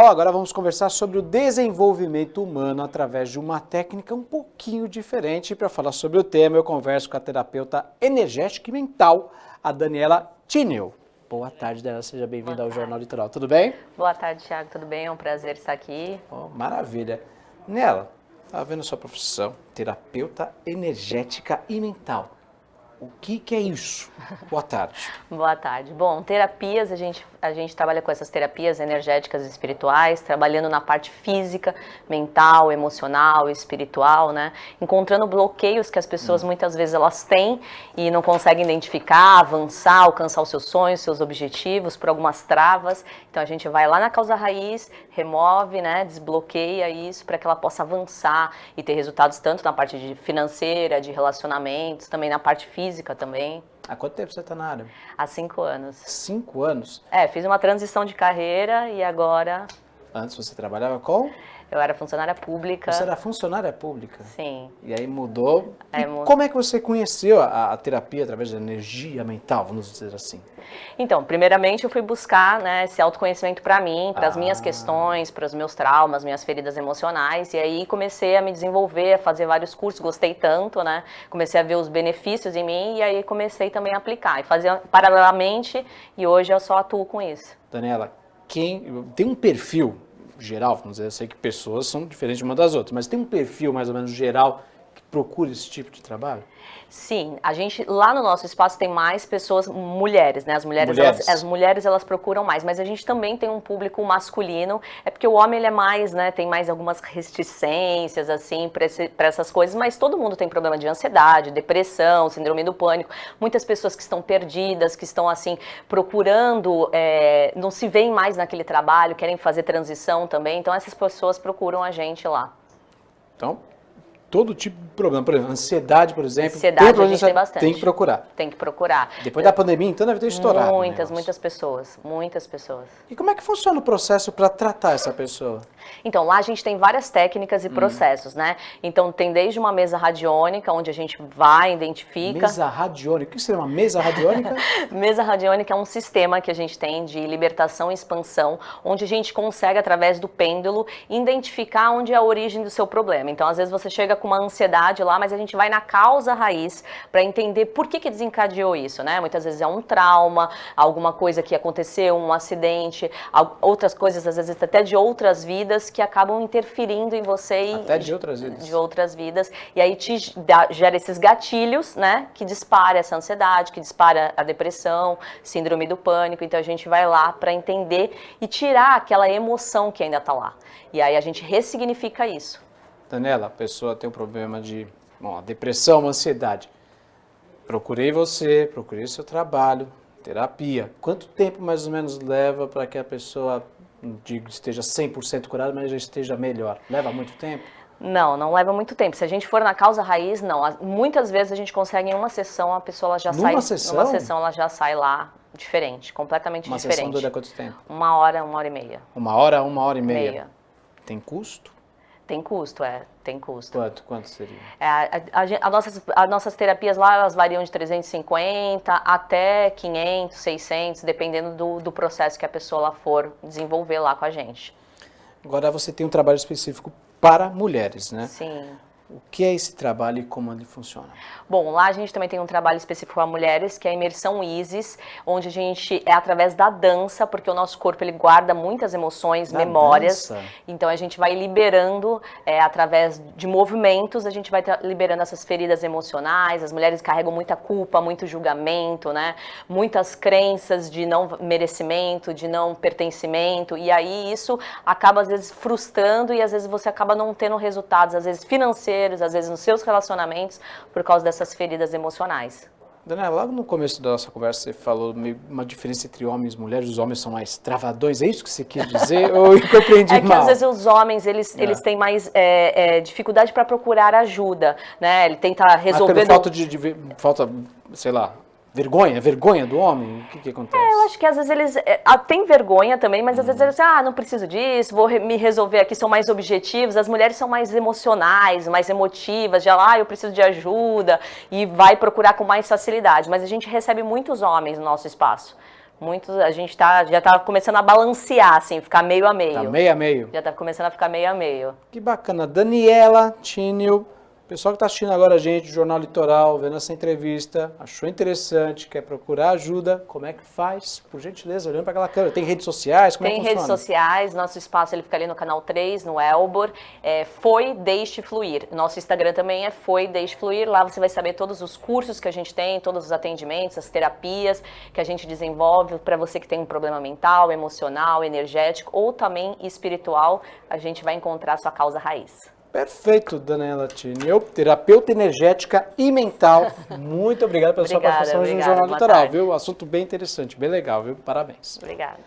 legal, agora vamos conversar sobre o desenvolvimento humano através de uma técnica um pouquinho diferente. Para falar sobre o tema, eu converso com a terapeuta energética e mental, a Daniela Tinel. Boa tarde, Daniela, seja bem-vinda ao Jornal Litoral, tudo bem? Boa tarde, Thiago, tudo bem? É um prazer estar aqui. Oh, maravilha. Daniela, estava vendo a sua profissão, terapeuta energética e mental. O que é isso? Boa tarde. Boa tarde. Bom, terapias, a gente trabalha com essas terapias energéticas e espirituais, trabalhando na parte física, mental, emocional, espiritual, né? Encontrando bloqueios que as pessoas muitas vezes elas têm e não conseguem identificar, avançar, alcançar os seus sonhos, seus objetivos por algumas travas. Então a gente vai lá na causa raiz, remove, né? Desbloqueia isso para que ela possa avançar e ter resultados tanto na parte financeira, de relacionamentos, também na parte física também. Há quanto tempo você está na área? Há 5 anos. 5 anos? Fiz uma transição de carreira e agora... Antes você trabalhava com? Eu era funcionária pública. Você era funcionária pública? Sim. E aí mudou. Como é que você conheceu a terapia através da energia mental, vamos dizer assim? Então, primeiramente eu fui buscar, né, esse autoconhecimento para mim, para as minhas questões, para os meus traumas, minhas feridas emocionais. E aí comecei a me desenvolver, a fazer vários cursos, gostei tanto, né? Comecei a ver os benefícios em mim e aí comecei também a aplicar. E fazia paralelamente e hoje eu só atuo com isso. Daniela, tem um perfil geral, vamos dizer, eu sei que pessoas são diferentes uma das outras, mas tem um perfil mais ou menos geral que procura esse tipo de trabalho? Sim, a gente lá no nosso espaço tem mais pessoas, mulheres, né? As mulheres elas procuram mais, mas a gente também tem um público masculino, é porque o homem ele é mais, né? Tem mais algumas reticências assim para essas coisas, mas todo mundo tem problema de ansiedade, depressão, síndrome do pânico. Muitas pessoas que estão perdidas, que estão assim procurando, não se veem mais naquele trabalho, querem fazer transição também. Então essas pessoas procuram a gente lá. Então, todo tipo de problema, por exemplo, ansiedade, por exemplo. Ansiedade a gente tem bastante. Tem que procurar. Tem que procurar. Depois da pandemia, então, deve ter estourado. Muitas pessoas. E como é que funciona o processo para tratar essa pessoa? Então, lá a gente tem várias técnicas e processos, né? Então, tem desde uma mesa radiônica, onde a gente vai, identifica... Mesa radiônica? O que seria uma mesa radiônica? Mesa radiônica é um sistema que a gente tem de libertação e expansão, onde a gente consegue, através do pêndulo, identificar onde é a origem do seu problema. Então, às vezes você chega com uma ansiedade lá, mas a gente vai na causa raiz para entender por que desencadeou isso, né? Muitas vezes é um trauma, alguma coisa que aconteceu, um acidente, outras coisas, às vezes até de outras vidas, que acabam interferindo em você. Até de outras vidas. De outras vidas. E aí gera esses gatilhos, né? Que dispara essa ansiedade, que dispara a depressão, síndrome do pânico. Então a gente vai lá para entender e tirar aquela emoção que ainda está lá. E aí a gente ressignifica isso. Daniela, a pessoa tem um problema de depressão, ansiedade. Procurei você, procurei seu trabalho, terapia. Quanto tempo mais ou menos leva para que a pessoa, não digo esteja 100% curada, mas já esteja melhor? Leva muito tempo? Não leva muito tempo. Se a gente for na causa raiz, não. Muitas vezes a gente consegue em uma sessão, a pessoa ela já sai... Numa sessão ela já sai lá diferente, completamente diferente. Uma sessão dura quanto tempo? 1 hora, 1h30. 1 hora, 1h30. Tem custo? Tem custo, tem custo. Quanto seria? As nossas terapias lá, elas variam de 350 até 500, 600, dependendo do processo que a pessoa lá for desenvolver lá com a gente. Agora você tem um trabalho específico para mulheres, né? Sim. O que é esse trabalho e como ele funciona? Bom, lá a gente também tem um trabalho específico para mulheres, que é a imersão Isis, onde a gente é através da dança, porque o nosso corpo ele guarda muitas emoções, memórias. Dança. Então a gente vai liberando, através de movimentos, a gente vai liberando essas feridas emocionais. As mulheres carregam muita culpa, muito julgamento, né? Muitas crenças de não merecimento, de não pertencimento. E aí isso acaba às vezes frustrando e às vezes você acaba não tendo resultados, às vezes financeiros, às vezes nos seus relacionamentos, por causa dessas feridas emocionais. Daniela, logo no começo da nossa conversa você falou uma diferença entre homens e mulheres, os homens são mais travadões, é isso que você quis dizer? Ou eu compreendi mal? É que às vezes os homens, eles têm mais dificuldade para procurar ajuda, né? Ele tenta resolver... falta, sei lá, vergonha do homem? O que acontece? Eu acho que às vezes eles têm vergonha também, mas às vezes eles não preciso disso, vou me resolver aqui, são mais objetivos. As mulheres são mais emocionais, mais emotivas, eu preciso de ajuda, e vai procurar com mais facilidade. Mas a gente recebe muitos homens no nosso espaço, A gente já tá começando a balancear, assim, ficar meio a meio. Tá meio a meio. Já tá começando a ficar meio a meio. Que bacana. Daniela Tínio, pessoal que está assistindo agora a gente, Jornal Litoral, vendo essa entrevista, achou interessante, quer procurar ajuda, como é que faz? Por gentileza, olhando para aquela câmera. Tem redes sociais? Como é que Tem redes funciona? sociais, nosso espaço ele fica ali no canal 3, no Elbor. Foi Deixe Fluir. Nosso Instagram também é Foi Deixe Fluir. Lá você vai saber todos os cursos que a gente tem, todos os atendimentos, as terapias que a gente desenvolve para você que tem um problema mental, emocional, energético ou também espiritual. A gente vai encontrar a sua causa raiz. Perfeito, Daniela Tínio, terapeuta energética e mental. Muito obrigado pela sua participação no Jornal Litoral, viu? Assunto bem interessante, bem legal, viu? Parabéns. Obrigada.